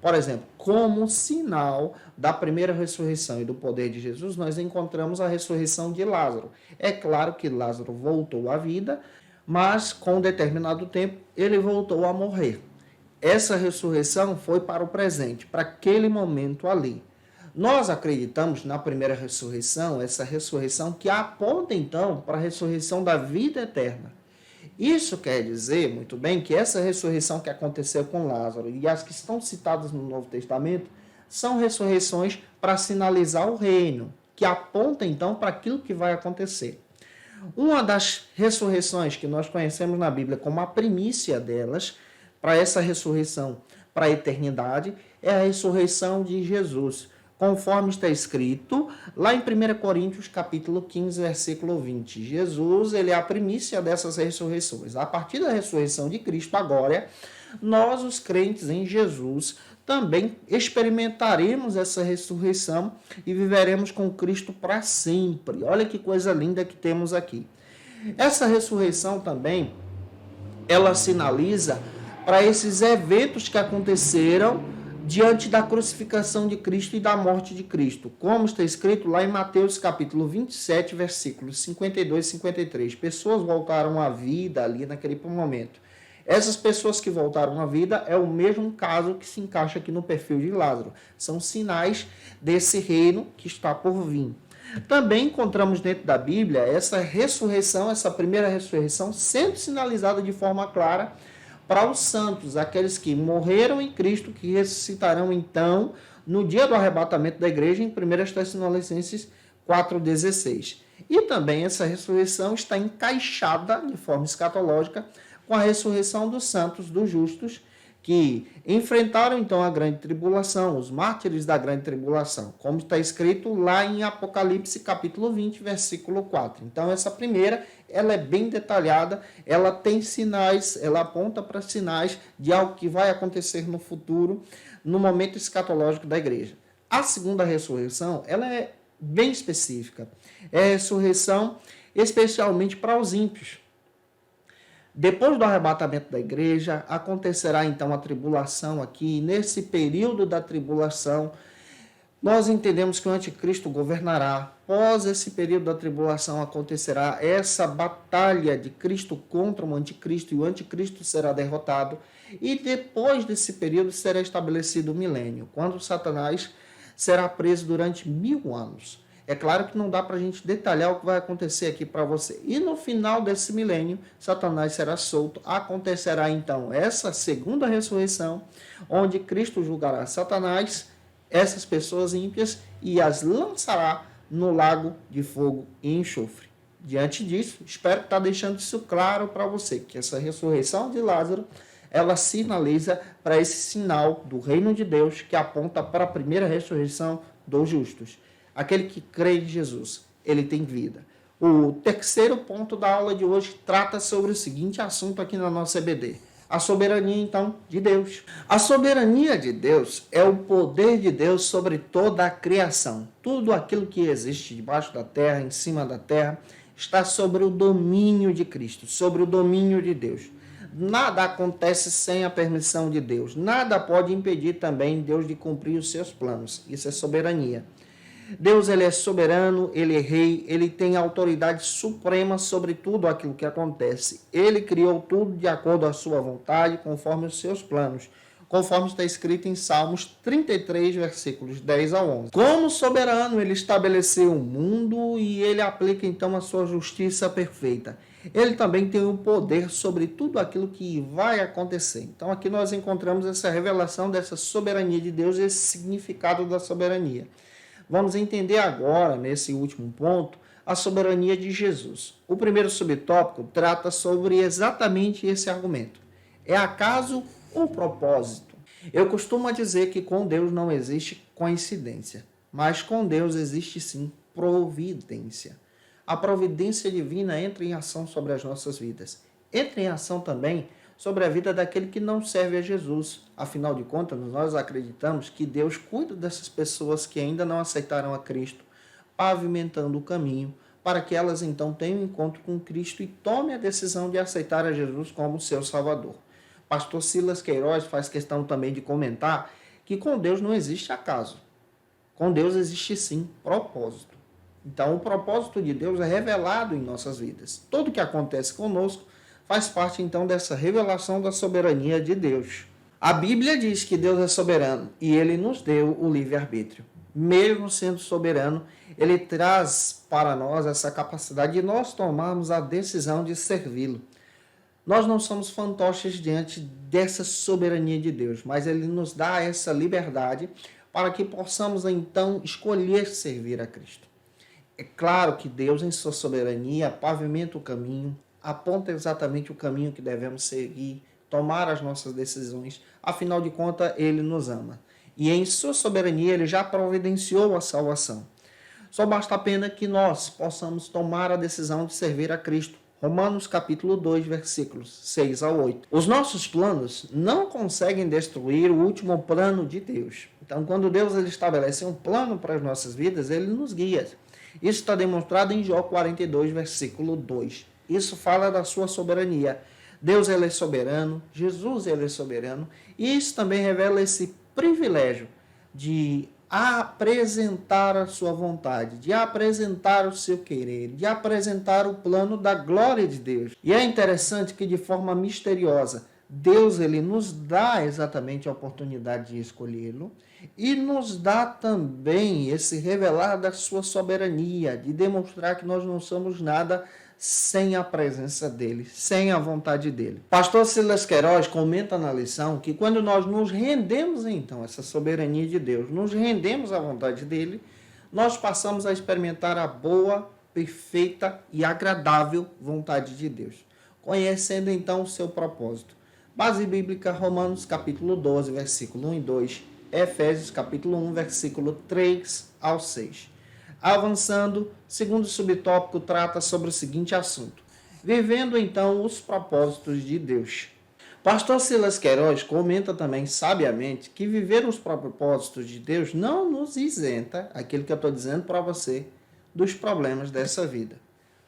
Por exemplo, como sinal da primeira ressurreição e do poder de Jesus, nós encontramos a ressurreição de Lázaro. É claro que Lázaro voltou à vida, mas com um determinado tempo ele voltou a morrer. Essa ressurreição foi para o presente, para aquele momento ali. Nós acreditamos na primeira ressurreição, essa ressurreição que aponta então para a ressurreição da vida eterna. Isso quer dizer, muito bem, que essa ressurreição que aconteceu com Lázaro e as que estão citadas no Novo Testamento são ressurreições para sinalizar o reino, que aponta então para aquilo que vai acontecer. Uma das ressurreições que nós conhecemos na Bíblia como a primícia delas, para essa ressurreição para a eternidade, é a ressurreição de Jesus, conforme está escrito lá em 1 Coríntios capítulo 15, versículo 20. Jesus, ele é a primícia dessas ressurreições. A partir da ressurreição de Cristo agora, nós, os crentes em Jesus, também experimentaremos essa ressurreição e viveremos com Cristo para sempre. Olha que coisa linda que temos aqui. Essa ressurreição também, ela sinaliza para esses eventos que aconteceram diante da crucificação de Cristo e da morte de Cristo, como está escrito lá em Mateus capítulo 27, versículos 52 e 53. Pessoas voltaram à vida ali naquele momento. Essas pessoas que voltaram à vida é o mesmo caso que se encaixa aqui no perfil de Lázaro. São sinais desse reino que está por vir. Também encontramos dentro da Bíblia essa ressurreição, essa primeira ressurreição, sendo sinalizada de forma clara para os santos, aqueles que morreram em Cristo, que ressuscitarão então no dia do arrebatamento da igreja, em 1 Tessalonicenses 4,16. E também essa ressurreição está encaixada de forma escatológica com a ressurreição dos santos, dos justos, que enfrentaram então a grande tribulação, os mártires da grande tribulação, como está escrito lá em Apocalipse capítulo 20, versículo 4. Então essa primeira, ela é bem detalhada, ela tem sinais, ela aponta para sinais de algo que vai acontecer no futuro, no momento escatológico da igreja. A segunda ressurreição, ela é bem específica, é a ressurreição especialmente para os ímpios. Depois do arrebatamento da igreja, acontecerá então a tribulação aqui. Nesse período da tribulação, nós entendemos que o anticristo governará. Após esse período da tribulação acontecerá essa batalha de Cristo contra o anticristo, e o anticristo será derrotado. E depois desse período será estabelecido o milênio, quando Satanás será preso durante 1000 anos. É claro que não dá para a gente detalhar o que vai acontecer aqui para você. E no final desse milênio, Satanás será solto. Acontecerá então essa segunda ressurreição, onde Cristo julgará Satanás, essas pessoas ímpias, e as lançará no lago de fogo e enxofre. Diante disso, espero que está deixando isso claro para você, que essa ressurreição de Lázaro, ela sinaliza para esse sinal do reino de Deus, que aponta para a primeira ressurreição dos justos. Aquele que crê em Jesus, ele tem vida. O terceiro ponto da aula de hoje trata sobre o seguinte assunto aqui na nossa EBD. A soberania, então, de Deus. A soberania de Deus é o poder de Deus sobre toda a criação. Tudo aquilo que existe debaixo da terra, em cima da terra, está sobre o domínio de Cristo, sobre o domínio de Deus. Nada acontece sem a permissão de Deus. Nada pode impedir também Deus de cumprir os seus planos. Isso é soberania. Deus, ele é soberano, ele é rei, ele tem autoridade suprema sobre tudo aquilo que acontece. Ele criou tudo de acordo à sua vontade, conforme os seus planos, conforme está escrito em Salmos 33, versículos 10 a 11. Como soberano, ele estabeleceu o mundo e ele aplica então a sua justiça perfeita. Ele também tem o poder sobre tudo aquilo que vai acontecer. Então aqui nós encontramos essa revelação dessa soberania de Deus e esse significado da soberania. Vamos entender agora, nesse último ponto, a soberania de Jesus. O primeiro subtópico trata sobre exatamente esse argumento. É acaso ou propósito? Eu costumo dizer que com Deus não existe coincidência, mas com Deus existe sim providência. A providência divina entra em ação sobre as nossas vidas. Entra em ação também sobre a vida daquele que não serve a Jesus. Afinal de contas, nós acreditamos que Deus cuida dessas pessoas que ainda não aceitaram a Cristo, pavimentando o caminho para que elas então tenham um encontro com Cristo e tomem a decisão de aceitar a Jesus como seu Salvador. Pastor Silas Queiroz faz questão também de comentar que com Deus não existe acaso. Com Deus existe sim propósito. Então, o propósito de Deus é revelado em nossas vidas. Tudo que acontece conosco faz parte, então, dessa revelação da soberania de Deus. A Bíblia diz que Deus é soberano e ele nos deu o livre-arbítrio. Mesmo sendo soberano, ele traz para nós essa capacidade de nós tomarmos a decisão de servi-lo. Nós não somos fantoches diante dessa soberania de Deus, mas ele nos dá essa liberdade para que possamos então escolher servir a Cristo. É claro que Deus, em sua soberania, pavimenta o caminho, aponta exatamente o caminho que devemos seguir, tomar as nossas decisões. Afinal de contas, Ele nos ama. E em sua soberania, Ele já providenciou a salvação. Só basta apenas que nós possamos tomar a decisão de servir a Cristo. Romanos capítulo 2, versículos 6 ao 8. Os nossos planos não conseguem destruir o último plano de Deus. Então, quando Deus ele estabelece um plano para as nossas vidas, Ele nos guia. Isso está demonstrado em Jó 42, versículo 2. Isso fala da sua soberania. Deus ele é soberano, Jesus ele é soberano, e isso também revela esse privilégio de apresentar a sua vontade, de apresentar o seu querer, de apresentar o plano da glória de Deus. E é interessante que de forma misteriosa, Deus ele nos dá exatamente a oportunidade de escolhê-lo e nos dá também esse revelar da sua soberania, de demonstrar que nós não somos nada sem a presença dele, sem a vontade dele. Pastor Silas Queiroz comenta na lição que quando nós nos rendemos então a essa soberania de Deus, nos rendemos à vontade dele, nós passamos a experimentar a boa, perfeita e agradável vontade de Deus, conhecendo então o seu propósito. Base bíblica, Romanos capítulo 12, versículo 1 e 2, Efésios capítulo 1, versículo 3 ao 6. Avançando, segundo subtópico trata sobre o seguinte assunto: vivendo então os propósitos de Deus. Pastor Silas Queiroz comenta também sabiamente que viver os propósitos de Deus não nos isenta, aquilo que eu estou dizendo para você, dos problemas dessa vida,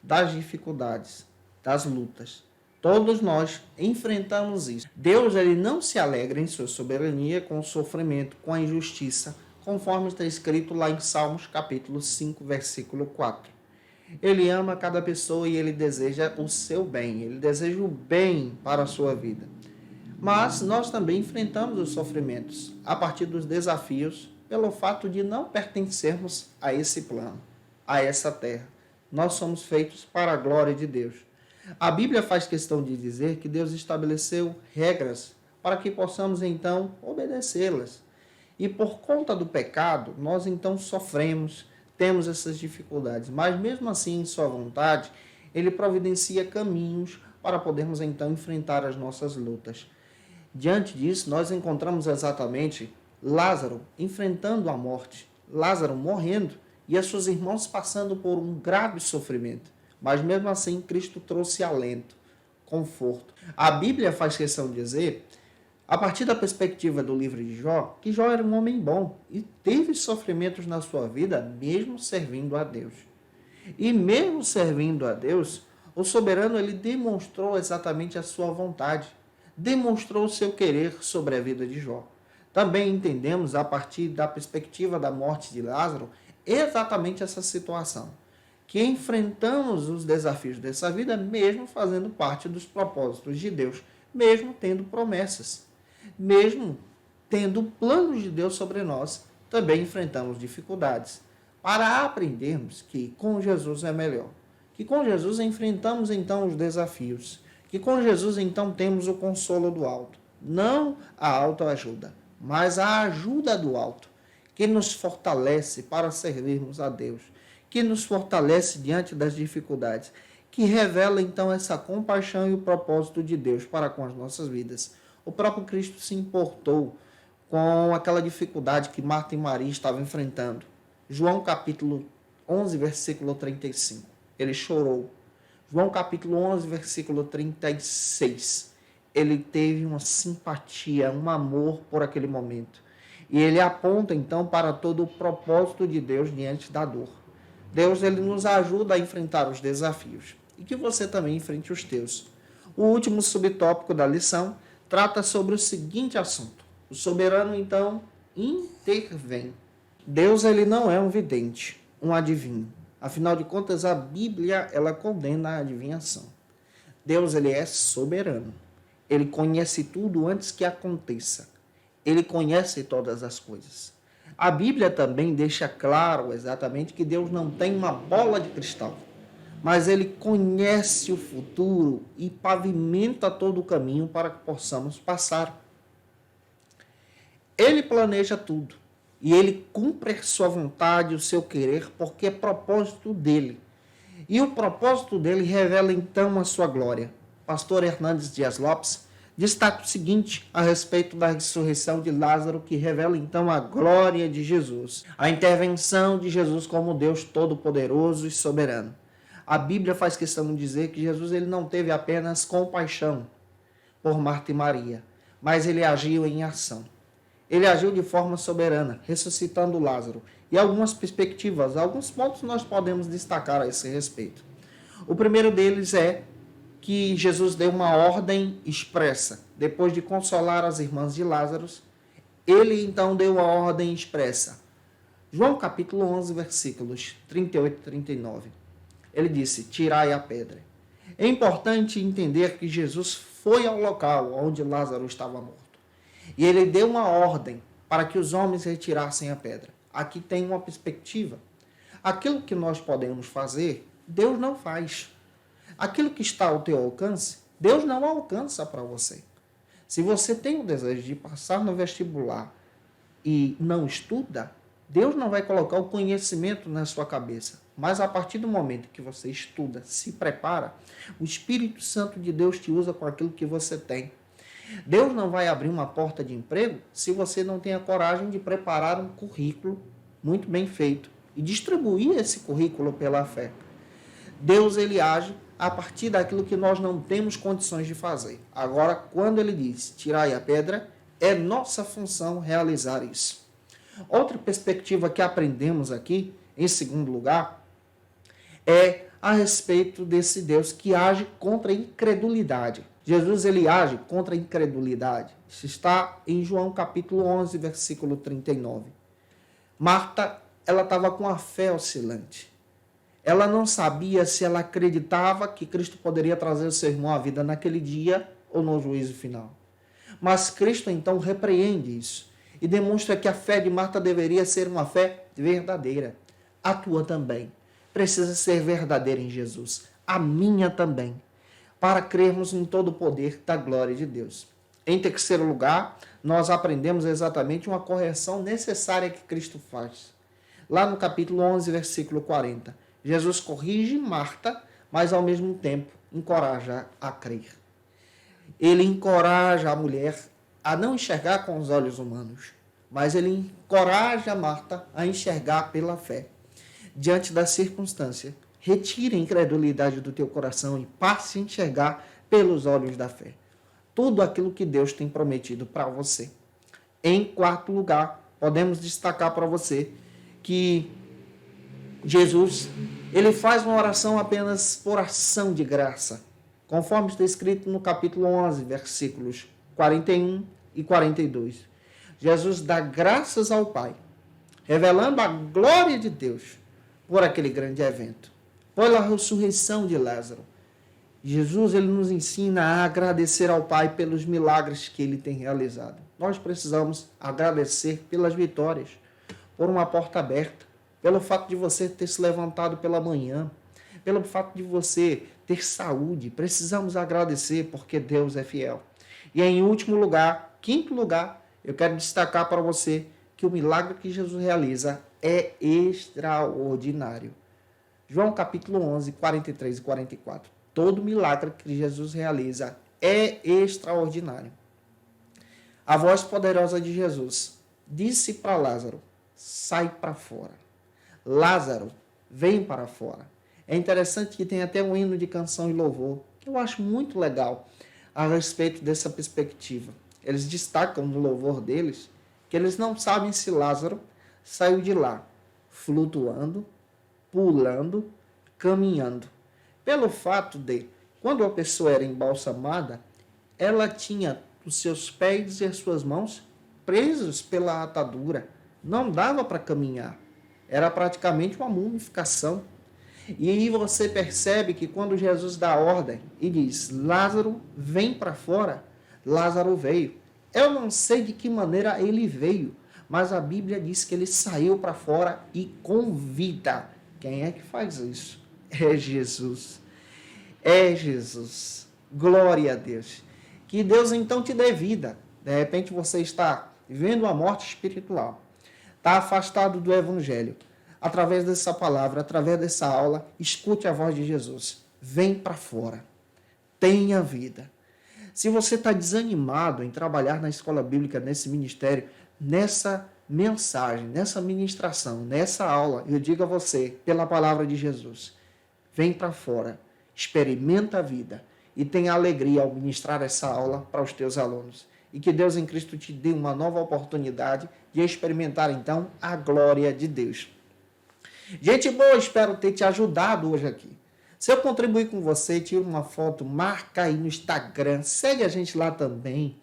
das dificuldades, das lutas. Todos nós enfrentamos isso. Deus ele não se alegra em sua soberania com o sofrimento, com a injustiça, conforme está escrito lá em Salmos capítulo 5, versículo 4. Ele ama cada pessoa e ele deseja o seu bem, ele deseja o bem para a sua vida. Mas nós também enfrentamos os sofrimentos a partir dos desafios pelo fato de não pertencermos a esse plano, a essa terra. Nós somos feitos para a glória de Deus. A Bíblia faz questão de dizer que Deus estabeleceu regras para que possamos então obedecê-las. E por conta do pecado, nós então sofremos, temos essas dificuldades. Mas mesmo assim, em sua vontade, ele providencia caminhos para podermos então enfrentar as nossas lutas. Diante disso, nós encontramos exatamente Lázaro enfrentando a morte, Lázaro morrendo e as suas irmãs passando por um grave sofrimento. Mas mesmo assim, Cristo trouxe alento, conforto. A Bíblia faz questão de dizer, a partir da perspectiva do livro de Jó, que Jó era um homem bom e teve sofrimentos na sua vida, mesmo servindo a Deus. E mesmo servindo a Deus, o soberano ele demonstrou exatamente a sua vontade, demonstrou o seu querer sobre a vida de Jó. Também entendemos, a partir da perspectiva da morte de Lázaro, exatamente essa situação, que enfrentamos os desafios dessa vida, mesmo fazendo parte dos propósitos de Deus, mesmo tendo promessas, mesmo tendo planos de Deus sobre nós, também enfrentamos dificuldades, para aprendermos que com Jesus é melhor, que com Jesus enfrentamos então os desafios, que com Jesus então temos o consolo do alto, não a autoajuda, mas a ajuda do alto, que nos fortalece para servirmos a Deus, que nos fortalece diante das dificuldades, que revela então essa compaixão e o propósito de Deus para com as nossas vidas. O próprio Cristo se importou com aquela dificuldade que Marta e Maria estavam enfrentando. João capítulo 11, versículo 35. Ele chorou. João capítulo 11, versículo 36. Ele teve uma simpatia, um amor por aquele momento. E ele aponta então para todo o propósito de Deus diante da dor. Deus ele nos ajuda a enfrentar os desafios e que você também enfrente os teus. O último subtópico da lição trata sobre o seguinte assunto: o soberano então intervém. Deus ele não é um vidente, um adivinho. Afinal de contas, a Bíblia ela condena a adivinhação. Deus ele é soberano. Ele conhece tudo antes que aconteça. Ele conhece todas as coisas. A Bíblia também deixa claro exatamente que Deus não tem uma bola de cristal, mas ele conhece o futuro e pavimenta todo o caminho para que possamos passar. Ele planeja tudo. e ele cumpre a sua vontade, o seu querer, porque é propósito dele. E o propósito dele revela então a sua glória. Pastor Hernandes Dias Lopes destaca o seguinte a respeito da ressurreição de Lázaro, que revela então a glória de Jesus, a intervenção de Jesus como Deus Todo-Poderoso e Soberano. A Bíblia faz questão de dizer que Jesus ele não teve apenas compaixão por Marta e Maria, mas ele agiu em ação. Ele agiu de forma soberana, ressuscitando Lázaro. E algumas perspectivas, alguns pontos nós podemos destacar a esse respeito. O primeiro deles é que Jesus deu uma ordem expressa. Depois de consolar as irmãs de Lázaro, ele então deu a ordem expressa. João capítulo 11, versículos 38 e 39. Ele disse, tirai a pedra. É importante entender que Jesus foi ao local onde Lázaro estava morto. E ele deu uma ordem para que os homens retirassem a pedra. Aqui tem uma perspectiva. Aquilo que nós podemos fazer, Deus não faz. Aquilo que está ao teu alcance, Deus não alcança para você. Se você tem o desejo de passar no vestibular e não estuda, Deus não vai colocar o conhecimento na sua cabeça. Mas a partir do momento que você estuda, se prepara, o Espírito Santo de Deus te usa com aquilo que você tem. Deus não vai abrir uma porta de emprego se você não tem a coragem de preparar um currículo muito bem feito e distribuir esse currículo pela fé. Deus ele age a partir daquilo que nós não temos condições de fazer. Agora, quando ele diz, tirai a pedra, é nossa função realizar isso. Outra perspectiva que aprendemos aqui, em segundo lugar, é a respeito desse Deus que age contra a incredulidade. Jesus ele age contra a incredulidade. Isso está em João capítulo 11, versículo 39. Marta, ela estava com a fé oscilante. Ela não sabia se ela acreditava que Cristo poderia trazer o seu irmão à vida naquele dia ou no juízo final. Mas Cristo então repreende isso e demonstra que a fé de Marta deveria ser uma fé verdadeira. A tua também precisa ser verdadeira em Jesus. A minha também. Para crermos em todo o poder da glória de Deus. Em terceiro lugar, nós aprendemos exatamente uma correção necessária que Cristo faz. Lá no capítulo 11, versículo 40. Jesus corrige Marta, mas ao mesmo tempo encoraja a crer. Ele encoraja a mulher a não enxergar com os olhos humanos, mas ele encoraja Marta a enxergar pela fé. Diante da circunstância, retire a incredulidade do teu coração e passe a enxergar pelos olhos da fé. Tudo aquilo que Deus tem prometido para você. Em quarto lugar, podemos destacar para você que Jesus, ele faz uma oração apenas por ação de graça, conforme está escrito no capítulo 11, versículos 41 e 42. Jesus dá graças ao Pai, revelando a glória de Deus por aquele grande evento, pela ressurreição de Lázaro. Jesus ele nos ensina a agradecer ao Pai pelos milagres que ele tem realizado. Nós precisamos agradecer pelas vitórias, por uma porta aberta, pelo fato de você ter se levantado pela manhã, pelo fato de você ter saúde. Precisamos agradecer porque Deus é fiel. E em último lugar, quinto lugar, eu quero destacar para você que o milagre que Jesus realiza é extraordinário. João capítulo 11, 43 e 44. Todo milagre que Jesus realiza é extraordinário. A voz poderosa de Jesus disse para Lázaro, sai para fora. Lázaro, vem para fora. É interessante que tem até um hino de canção e louvor, que eu acho muito legal a respeito dessa perspectiva. Eles destacam no louvor deles que eles não sabem se Lázaro saiu de lá, flutuando, pulando, caminhando. Pelo fato de, quando a pessoa era embalsamada, ela tinha os seus pés e as suas mãos presos pela atadura. Não dava para caminhar. Era praticamente uma mumificação. E aí você percebe que quando Jesus dá a ordem e diz, Lázaro, vem para fora, Lázaro veio. Eu não sei de que maneira ele veio, mas a Bíblia diz que ele saiu para fora e com vida. Quem é que faz isso? É Jesus. É Jesus. Glória a Deus. Que Deus então te dê vida. De repente você está vivendo uma morte espiritual. está afastado do Evangelho, através dessa palavra, através dessa aula, escute a voz de Jesus. Vem para fora. Tenha vida. Se você está desanimado em trabalhar na escola bíblica, nesse ministério, nessa mensagem, nessa ministração, nessa aula, eu digo a você, pela palavra de Jesus, vem para fora, experimenta a vida e tenha alegria ao ministrar essa aula para os teus alunos. E que Deus em Cristo te dê uma nova oportunidade de experimentar, então, a glória de Deus. Gente boa, espero ter te ajudado hoje aqui. Se eu contribuir com você, tira uma foto, marca aí no Instagram, segue a gente lá também.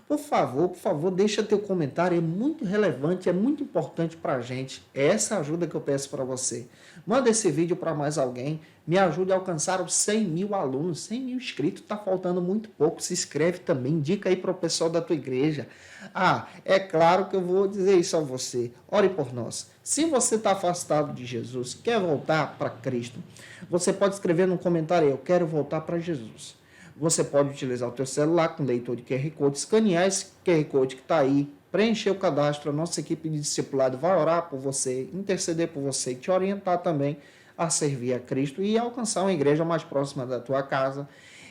Por favor, deixa teu comentário, é muito relevante, é muito importante para a gente. É essa ajuda que eu peço para você. Manda esse vídeo para mais alguém, me ajude a alcançar os 100 mil alunos, 100 mil inscritos, está faltando muito pouco. Se inscreve também, indica aí para o pessoal da tua igreja. É claro que eu vou dizer isso a você, ore por nós. Se você está afastado de Jesus, quer voltar para Cristo, você pode escrever no comentário, eu quero voltar para Jesus. Você pode utilizar o teu celular com leitor de QR Code, escanear esse QR Code que está aí, preencher o cadastro, a nossa equipe de discipulado vai orar por você, interceder por você e te orientar também a servir a Cristo e alcançar uma igreja mais próxima da tua casa.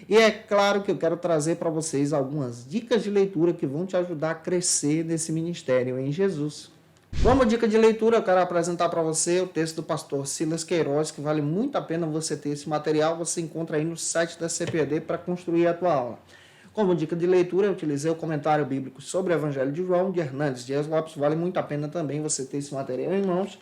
E é claro que eu quero trazer para vocês algumas dicas de leitura que vão te ajudar a crescer nesse ministério em Jesus. Como dica de leitura, eu quero apresentar para você o texto do pastor Silas Queiroz, que vale muito a pena você ter esse material, você encontra aí no site da CPD para construir a tua aula. Como dica de leitura, eu utilizei o comentário bíblico sobre o Evangelho de João, de Hernandes Dias Lopes, vale muito a pena também você ter esse material em mãos.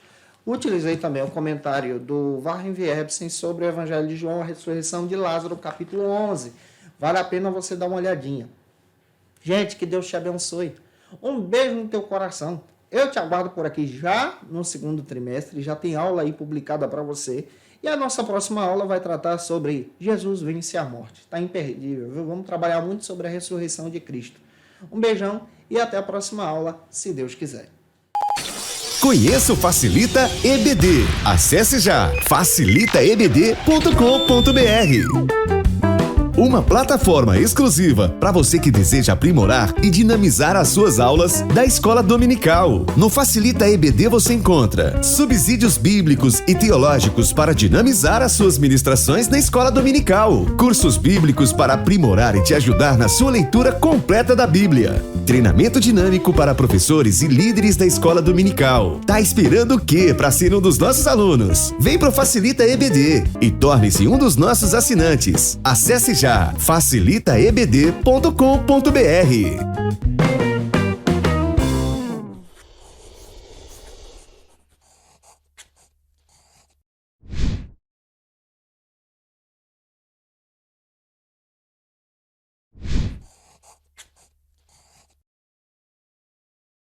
Utilizei também o comentário do Warren Wierbsen sobre o Evangelho de João, a ressurreição de Lázaro, capítulo 11. Vale a pena você dar uma olhadinha. Gente, que Deus te abençoe. Um beijo no teu coração. Eu te aguardo por aqui já no segundo trimestre, já tem aula aí publicada para você. E a nossa próxima aula vai tratar sobre Jesus vence a morte. Está imperdível, viu? Vamos trabalhar muito sobre a ressurreição de Cristo. Um beijão e até a próxima aula, se Deus quiser. Conheça o Facilita EBD. Acesse já facilitaebd.com.br. Uma plataforma exclusiva para você que deseja aprimorar e dinamizar as suas aulas da escola dominical. No Facilita EBD você encontra subsídios bíblicos e teológicos para dinamizar as suas ministrações na escola dominical, cursos bíblicos para aprimorar e te ajudar na sua leitura completa da Bíblia, treinamento dinâmico para professores e líderes da escola dominical. Tá esperando o quê para ser um dos nossos alunos? Vem pro Facilita EBD e torne-se um dos nossos assinantes. Acesse já facilitaebd.com.br.